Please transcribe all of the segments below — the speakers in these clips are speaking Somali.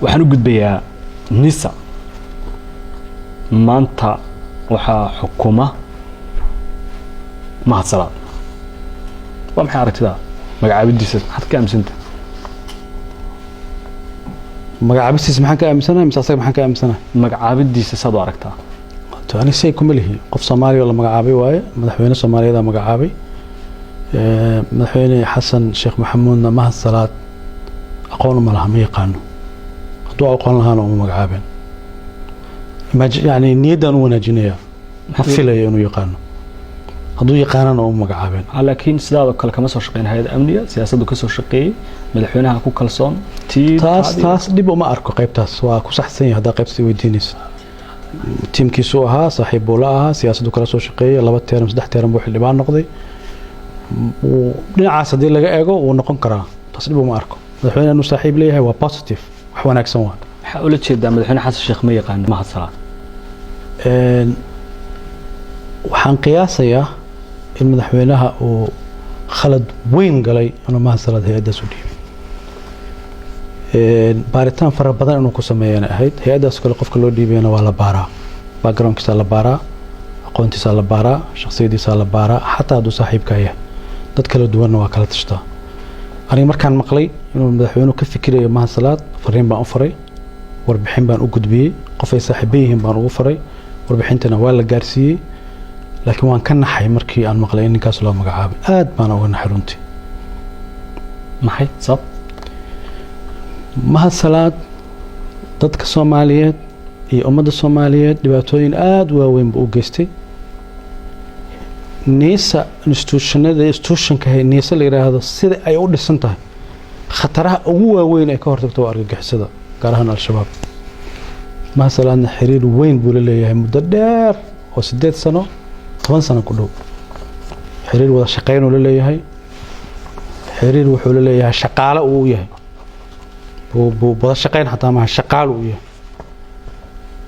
waxaan u gudbayaa nisa maanta waxaa xukuma Mahad Salaad waa maxay aragtida magacaabidiisa maxaad ka aaminsantahay magacaabistiisa maxaan ka aaminsanahay mise asaga maxaan ka aaminsanahay magacaabidiisa saad u aragtaa ani say kuma lihi qof Soomaali oo la magacaabay waaye madaxweyne Soomaaliyeed ah magacaabay madaxweyne Xasan Sheekh Maxamuudna Mahad Salaad aqoon ma laha ma yaqaano hadduu aqoon lahaana uma magacaabeen yani niyadan u wanaajinaya ma filayo inuu yaqaano hadduu yaqaanana uma magacaabeen laakiin sidaadoo kale kama soo shaqeyn hay'ad amniga siyaasaddu ka soo shaqeeyay madaxweynaha ku kalsoon taas dib uma arko qaybtaas waa ku saxsan yahay haddaa qaybtaas weydiinaysa tiimkiisu ahaa saaxiib buu la ahaa siyaasaddu kala soo shaqeeyay 2 teeram 3 teeram buu xildhibaan noqday dhinacaas haddii laga eego wuu noqon karaa taas dib uma arko madaxweyne inuu saaxiib leeyahay waa positive wax wanaagsan waa waxa ula jeedaa madaxweyne Xasan Sheekh ma yaqaan Mahad Salaad waxaan qiyaasayaa in madaxweynaha uu khalad weyn galay inuu Mahad Salaad hay'adaas u dhiibay baaritaan fara badan inuu ku sameeyana ahayd hay'adaas kale qofka loo dhiibayna waa la baaraa backgroundkiisa la baaraa aqoontiisa la baaraa shakhsiyadiisa la baaraa xataa hadduu saaxiibka yahay dad kala duwanna waa kala tashtaa aniga markaan maqlay inuu madaxweynuhu ka fikirayo Mahad Salaad fariin baan u faray warbixin baan u gudbiyey qof ay saaxiibo yihiin baan ugu faray warbixintana waa la gaarsiiyey laakiin waan ka naxay markii aan maqlay in ninkaas loo magacaabay aad baan uga naxay runtii maxay sabab Mahad Salaad dadka Soomaaliyeed iyo ummadda Soomaaliyeed dhibaatooyin aad u waaweyn buu u geystay nisa institutionka nisa la yiraahdo sida ay u dhisan tahay khataraha ugu waaweyn ee ka hortagto argagixisada gaar ahaan al-shabaab Mahad Salaadna xiriir weyn buu leeyahay muddo dheer oo 8 sano 10 sano ku dhow xiriir wada shaqeyn uu leeyahay xiriir wuxuu leeyahay shaqaale uu yahay wada shaqeyn xataa ma shaqaale uu yahay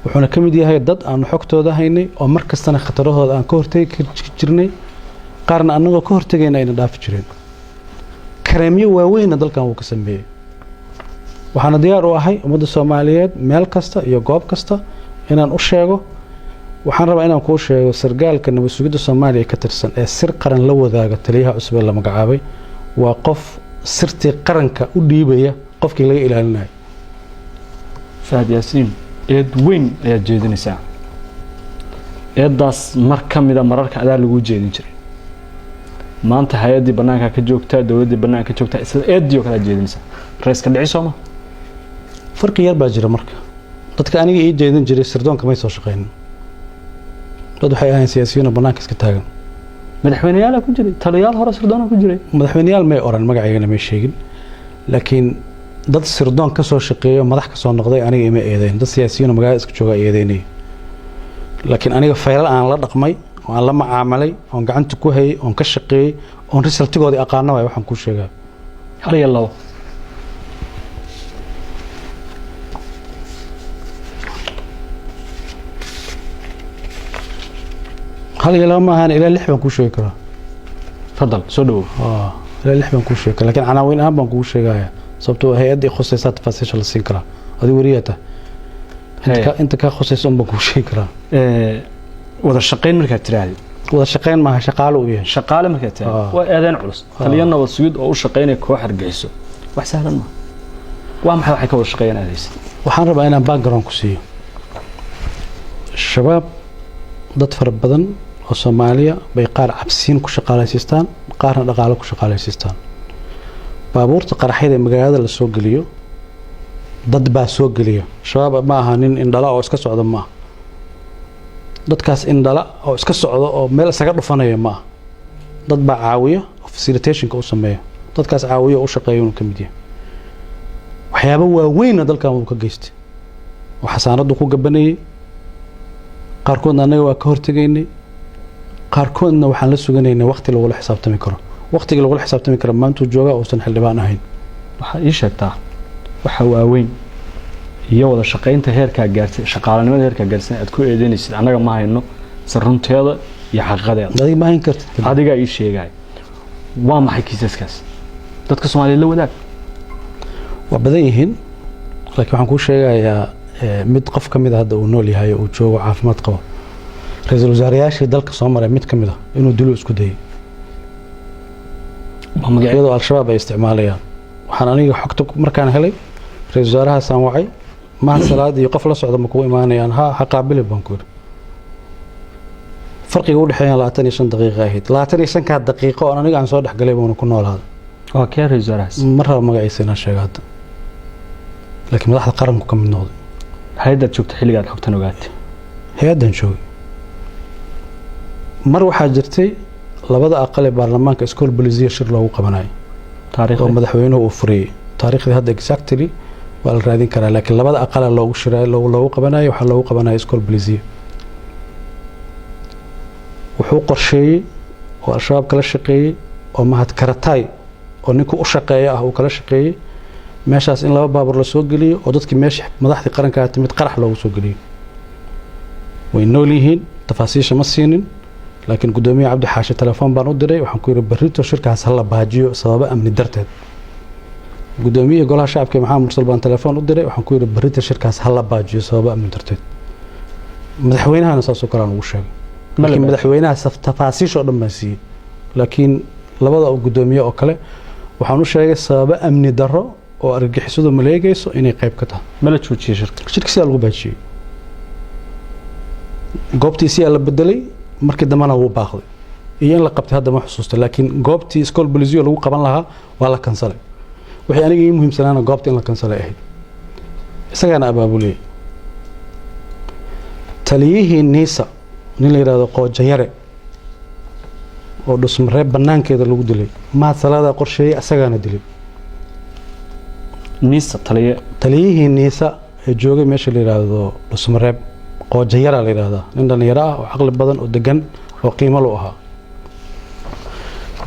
wuxuuna ka mid yahay dad aan xogtooda haynay oo markastana khatarahooda aan ka hortagi jirnay qaarna annagoo ka hortagayna ayna dhaafi jireen kareemyo waaweynna dalkan uu ka sameeyay waxaana diyaar u ahay ummadda Soomaaliyeed meel kasta iyo goob kasta inaan u sheego waxaan rabaa inaan kuu sheego sargaalka nabad sugidda Soomaaliya ka tirsan ee sir qaran la wadaaga taliyaha cusub ee la magacaabay waa qof sirtii qaranka u dhiibaya qofkii laga ilaalinayo Fahad Yaasiin eed weyn ayaa jeedinaysaa eedaas mar kamida mararka adaa lagu jeedin jiray maanta hay'adii banaanka ka joogta dawladda banaanka ka joogta isla eedii oo kala jeedinaysaa raiiska dhiciso ma farqi yar baa jira marka dadka aniga ii jeedin jiray sirdoonka may soo shaqeeynin dad waxay ahayn siyaasiyiin banaanka iska taagan madaxweynayaal ku jiray taliyaal hore sirdoon ku jiray madaxweynayaal may oran magaceygana may sheegin laakiin dad sirdoon ka soo shaqeeyo madax ka soo noqday aniga ima eedeyn dad siyaasiyiin magaalada iska jooga eedeynay laakiin aniga faylal aan la dhaqmay oo aan la macaamalay oo gacanta ku hayay oo ka shaqeeyay oo resultigoodii aqaano way waxaan ku sheegaa hal iyo labo هل يلامها إلى اللحم كوشة كرا تفضل سودو إلى اللحم كوشة كرا لكن عناوين أهم كوشة جاية صبتو هي أدي خصيصات فاسيش السكرة هذه وريته أنت كخصيص كوشة كرا وذا الشقين مركز تراعي وذا الشقين ما شقاله وياه شقاله مركز تراعي وأذان علص خلينا والسيود أو الشقين كوحر جيسو وحسهلا ما وهم حكوا الشقين هذيس وحن ربع أنا باك جرام كوسية الشباب ضد فرب بدن وصوماليا بيقار عبسين كشقاليسيستان قارنا دقالو كشقاليسيستان بابورت قرحيده magaalada la soo galiyo dad baa soo galiyo shabaab ma aha nin indhala oo iska socdo ma dadkaas indhala oo iska socdo oo meel isaga dhufanaya ma dad baa caawiyo facilitation ka u sameeyo dadkaas caawiyo u shaqeeyo inuu kamid yahay waxyaabo waaweyn dalkan uu ka geystay oo xasaanadu ku gabanayay qaarkoodna anaga waa ka hortageynay qaarkoodna waxaan la suganaynaa waqti lagu la xisaabtami karo waqtiga lagu la xisaabtami karo maanta uu jooga oo san xildhibaan ahayn waxa ii sheegtaa waxa waaweyn iyo wada shaqeynta heerka gaartay shaqaalanimada heerka gaarsan aad ku eedeynaysid anaga ma hayno sarunteeda iyo xaqadeeda adiga ma hayn kartid adiga ii sheegay waa maxay kiisaskaas dadka Soomaaliyeed la wadaag waa badan yihiin laakiin waxaan kuu sheegayaa mid qof ka mid ah hadda uu nool yahay oo uu joogo caafimaad qabo ra-iisul wasaarayaashii dalka soo maray mid ka mid ah inuu dilo isku dayay magacyadoo al-shabaab ay isticmaalayaan waxaan aniga xogta markaan helay ra-iisul wasaarahaasaan wacay mahad salaad iyo qof la socda ma kugu imaanayaan ha qaabili baan ku yidhi farqiga u dhexeeya 25 daqiiqo ahayd 25 daqiiqo oo aniga aan soo dhexgalay baan ku noolaaday waa kee ra-iisul wasaarahaas mar raba magaciisa inaan sheego hadda laakiin madaxda qaranku ka mid noqday hay-adaad joogta xilligaad xogtan ogaatay hay-addan joogay mar waxaa jirtay labada aqal ee baarlamaanka iskool bolisiya shir loogu qabanayo oo madaxweynuhu uu furiyey taariikhdii hadda exactly waa la raadin karaa laakiin labada aqala loogu qabanayo waxaa loogu qabanayo iskool bolisiya wuxuu qorsheeyey oo al-shabaab kala shaqeeyey oo mahad karataay oo ninkuu u shaqeeya ah uu kala shaqeeyey meeshaas in laba baabuur la soo geliyo oo dadkii meesha madaxdii qarankaa timid qarax loogu soo geliyo way nool yihiin tafaasiisha ma siinin laakiin gudoomiye cabdi xaashi telefoon baan u diray waxaan ku yidhi barrito shirkaas ha la baajiyo sababo amni darteed gudoomiye golaha shacabka maxamed mursal baan telefoon u diray waxaan ku yidhi barrito shirkaas ha la baajiyo sababo amni darteed madaxweynahana saasoo kale aan ugu sheegay laakiin madaxweynaha tafaasiisha oo dhan baan siiyey laakiin labada gudoomiye oo kale waxaan u sheegay sababo amni darro oo argagixisadu maleegayso inay qayb ka tahay mala joojiyey shirkiisa lagu baajiyey goobtiisii la bedelay markii dambana wuu baaqday iyo in la qabtay hadda ma xusuusta laakiin goobtii iskool bolisiyo lagu qaban lahaa waa la kansalay wixii aniga ii muhiimsanaana goobta in la kansalay ahayd isagaana abaabuliyey taliyihii niisa nin la yidhaahdo qoojayare oo dhusmareeb bannaankeeda lagu dilay mahad salaadaa qorsheeyey isagaana dilay niisa taliyihii niisa ee joogay meesha la yidhaahdo dhusmareeb qoojayara la yidhaahdaa nin dhallinyaro ah oo caqli badan oo degan oo qiimo lu ahaa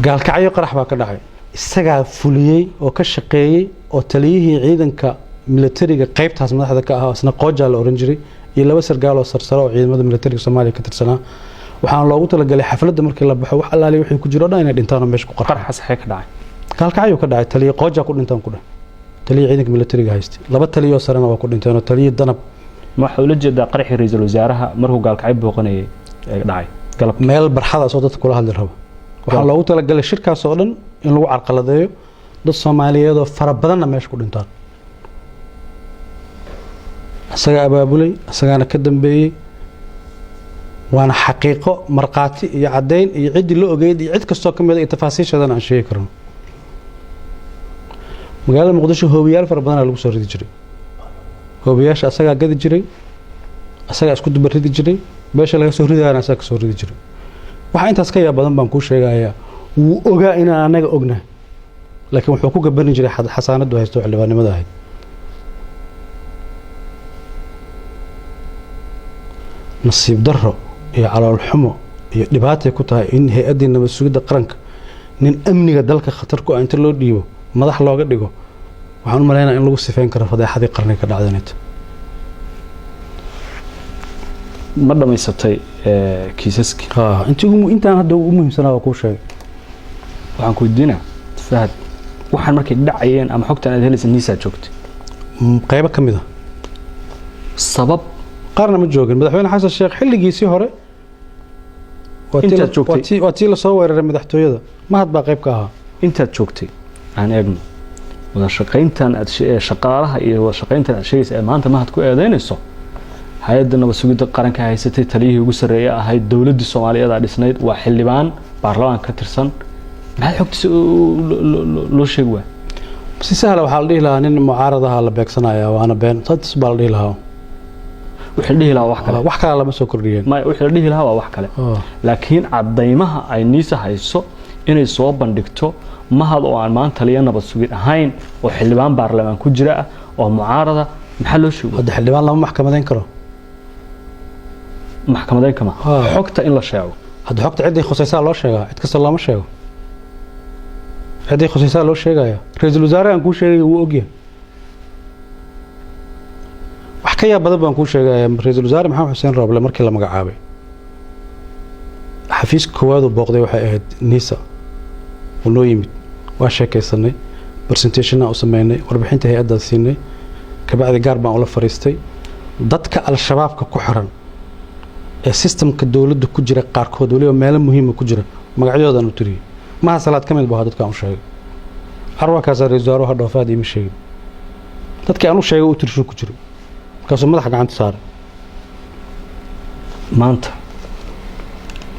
gaalkacyo qarax baa ka dhacay isagaa fuliyey oo ka shaqeeyey oo taliyihii ciidanka militariga qaybtaas madaxda ka ahaa isna qoojaa la oran jiray iyo laba sargaal oo sarsaro oo ciidamada militariga Soomaaliya ka tirsanaa waxaan loogu talagalay xafladda markii la baxo wax allaali wixii ku jiro dhan inay dhintaan oo meesha ku qarxaan qarax saxay ka dhacay gaalkacyo ka dhacay taliye qooja ku dhintaan ku dhah taliye ciidanka militariga haystay laba taliye sarana waa ku dhinteen oo taliye danab waxa uu la jeedaa qaraxii ra'iisul wasaaraha markuu gaalkacyo booqanayay ee dhacay galab meel barxadaas oo dadka kula hadli rabo waxaan loogu talagalay shirkaas oo dhan in lagu carqaladeeyo dad Soomaaliyeed oo fara badanna meesha ku dhintaan asaga abaabulay asagana ka dambeeyay waana xaqiiqo marqaati iyo cadeyn iyo cid la ogeyd iyo cid kasto ka mid ah tafaasiishadan aan sheegi karno magaalada Muqdisho hoobiyaal fara badan lagu soo ridi jiray hoobiyaasha asaga gadi jiray asaga isku dubar ridi jiray beesha laga soo ridaana asaga soo ridi jiray waxa intaas ka yaab badan baan ku sheegayaa wuu ogaa in anaga ognahay laakiin wuxuu ku gaban jiray xasaanadu haysto xildhibaanimada ahayd nasiib darro iyo calool xumo iyo dhibaato ku tahay in hay'adda nabad sugidda qaranka nin amniga dalka khatar ku ah inta loo dhiibo madax looga dhigo waxaan u maleynayaa in lagu sifeyn karo fadeexadii qarniga ka dhacdaynta ma dhamaysatay kiisaski intaan hadda ugu muhiimsanaa waa kuu sheegay waxaan ku weydiinaa fahad waxaan markay dhacayeen ama xogtan aad helaysa niisaa joogtay qaybo ka mid ah sabab qaarna ma joogin madaxweyne xasan sheekh xilligiisii hore waa tii la soo weeraray madaxtooyada mahad baa qayb ka ahaa intaad joogtay aan eegno wada shaqayntan aad shaqaalaha iyo wada shaqayntan aad sheegaysa ee maanta mahad ku eedeynayso hay'adda nabad sugidda qaranka haysatay taliyihii ugu sarreeyay ahayd dawladda Soomaaliyeed ee dhisnayd waa xildhibaan baarlamaanka ka tirsan maxay xogtiisa loo sheegi waa si sahal waxa la dhihi lahaa nin mucaaradaha la beegsanaya waana been sadis baa la dhihi lahaa wixii dhihi lahaa wax kale lama soo kordhiyeen ma wixii dhihi lahaa waa wax kale laakiin cadeymaha ay niisa hayso inay soo bandhigto mahad oo aan maanta taliye nabad sugid ahayn oo xildhibaan baarlamaan ku jira oo mucaarada maxaa loo sheego hadda xildhibaan lama maxkamadeyn karo maxkamadeyn kama xogta in la sheego hadda xogta cidii khusaysaa loo sheegaa cid kasta looma sheego cidii khusaysaa loo sheegaya ra'iisul wasaare aan ku sheegay wuu ogyahay wax ka yaab badan baan ku sheegayaa ra'iisul wasaare maxamed xuseen Rooble markii la magacaabay xafiiska koowaad uu booqday waxay ahayd niisa uu yimid waa sheekaysanay presentation u sameynay warbixinta hay'adda siinay kabacdi gaar baan ula fariistay dadka al-shabaabka ku xiran ee systemka dawladda ku jira qaarkood waliba meelo muhiim ku jira magacyadoodan u tiriyay maha salaad kamid baa dadka aan u sheegay arwaakaas ra'iisul wasaaraha dhoofaad ima sheegay dadka aan u sheegay uu tirsho ku jiro markaasuu madaxa gacanta saaray maanta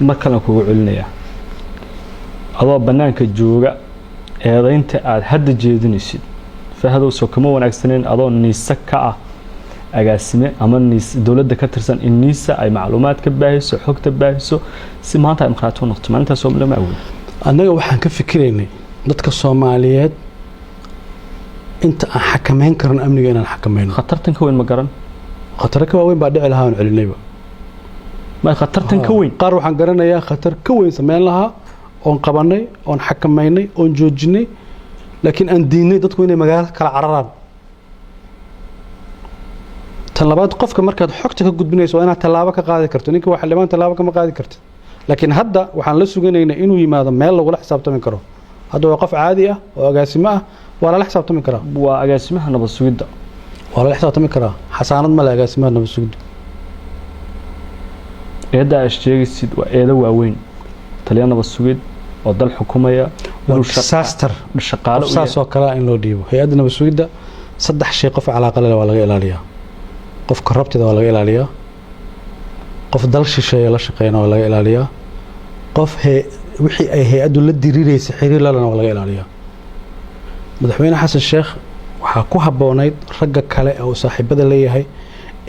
markana kugu celinaya adoo banaanka jooga eedaynta aad hadda jeedinaysid fahdow soo kama wanaagsaneen adoo niisa ka ah agaasime ama dawladda ka tirsan in niisa ay macluumaad ka baahiso xogta baahiso si maanta ay markhaati u noqoto maalintaas oo lama awood annaga waxaan ka fikiraynay dadka Soomaaliyeed inta aan xakameyn karno amniga inaan xakameyno khatartan ka weyn ma garan khatar ka weyn baa dhici lahaa aan celinayba ma khatartan ka weyn qaar waxaan garanayaa khatar ka weyn sameyn lahaa oon qabanay oon xakameynay oon joojinay laakiin aan diinay dadku inay magaalada kala cararaan talabaad qofka markaad xogta ka gudbinayso waa inaad talaabo ka qaadi karto ninka waxa limaan talaabo kama qaadi karto laakiin hadda waxaan la suganaynaa inuu yimaado meel lagu la xisaabtami karo hadda waa qof caadi ah oo agaasimo ah waa la xisaabtami karaa waa agaasimaha nabad sugidda waa la xisaabtami karaa xasaanad ma la agaasimaha nabad sugidda eedda aad sheegaysid waa eedo waaweyn taliya nabad sugid oo dal xukumaya disaster shaqaale saasoo kale in loo dhiibo hay'adda nabad sugidda saddex shay qof calaaqo leh waa laga ilaaliyaa qof korrupted waa laga ilaaliyaa qof dal shisheeye la shaqeeyna waa laga ilaaliyaa qof wixii ay hay'addu la diriireysay xiriir lana waa laga ilaaliyaa madaxweyne xasan sheekh waxaa ku habboonayd ragga kale oo saaxiibada leeyahay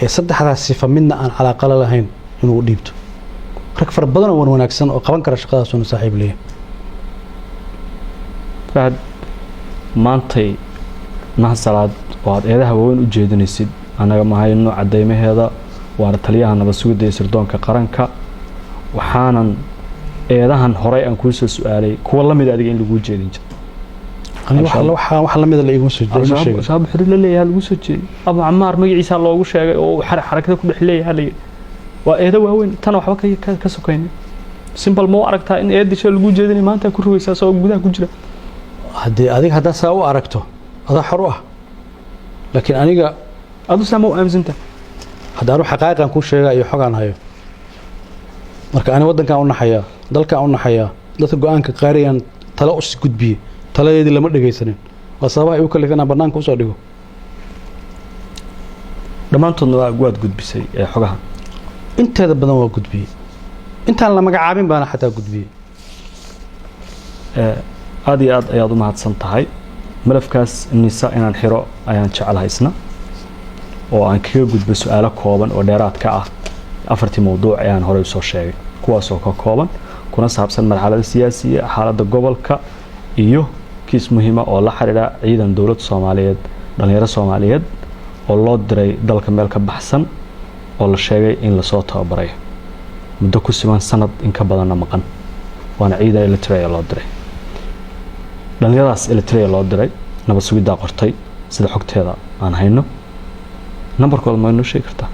ee saddexdaas sifa midna aan calaaqo lahayn inuu u dhiibto rag fara badan oo wanaagsan oo qaban kara shaqadaas oo saaxiib leeyahay fahad maantay mahasalaad oo aad eedaha waaweyn u jeedinaysid anaga ma hayno cadeymaheeda waana taliyaha nabad sugidda iyo sirdoonka qaranka waxaanan eedahan horey aan kuu soo su'aalay kuwa la mid adiga in lagu jeedin jiro wax la mid la igu soo jeedin shaab xiriir la leeyahay lagu soo jeedin Abu Amaar magaciisa loogu sheegay oo xarakada ku dhex leeyahay waa eeda waaweyn tan waxba ka sokayn simple ma aragtaa in eedisha lagu jeedin maanta ku ruwaysaa soo gudaha ku jira hadii adiga hadaa saa u aragto ada xor ah laakiin aniga adu sama u aaminta haddaan xaqaaqiqan ku sheegay iyo xogaan hayo marka ani wadanka u naxaya dalka u naxaya dadka go'aanka qaariyaan talo u gudbiye taladeedii lama dhageysanin waa sabab ay u kale kana banaanka u soo dhigo dhamaantoodna waa gudbisay ee xogaha inteeda badan waa gudbiyey intaan la magacaabin baana xataa gudbiyey aad iyo aad ayaad u mahadsan tahay malafkaas nisa inaan xiro ayaan jecelahay isna oo aan kaga gudbo su'aalo kooban oo dheeraad ka ah afartii mawduuc ayaan horey soo sheegay kuwaas oo ka kooban kuna saabsan marxaladda siyaasiga xaaladda gobolka iyo kiis muhiim ah oo la xiriira ciidan dawladda Soomaaliyeed dhalinyaro Soomaaliyeed oo loo diray dalka meel ka baxsan oo la sheegay in la soo tababaray muddo ku siman sanad in ka badan maqan waana ciidan Eritrea loo diray dhalinyaradaas Eritrea loo diray nabad sugidda qortay sida xogteeda aan hayno numberkooda ma noo sheegi kartaa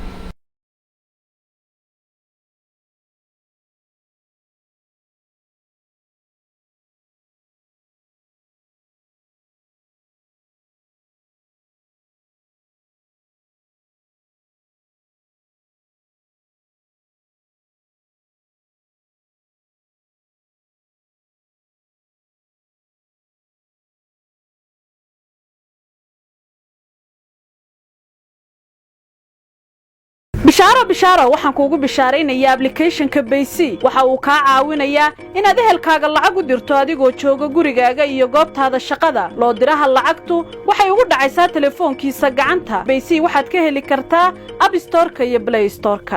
bishaaro waxaan kuugu bishaaraynayaa application-ka Baysi waxa uu ka caawinayaa inaad ehelkaaga lacag u dirto adigoo jooga gurigaaga iyo goobtaada shaqada loo diraha lacagtu waxay ugu dhacaysaa telefoonkiisa gacanta Baysi waxaad ka heli kartaa App Store-ka iyo Play Store-ka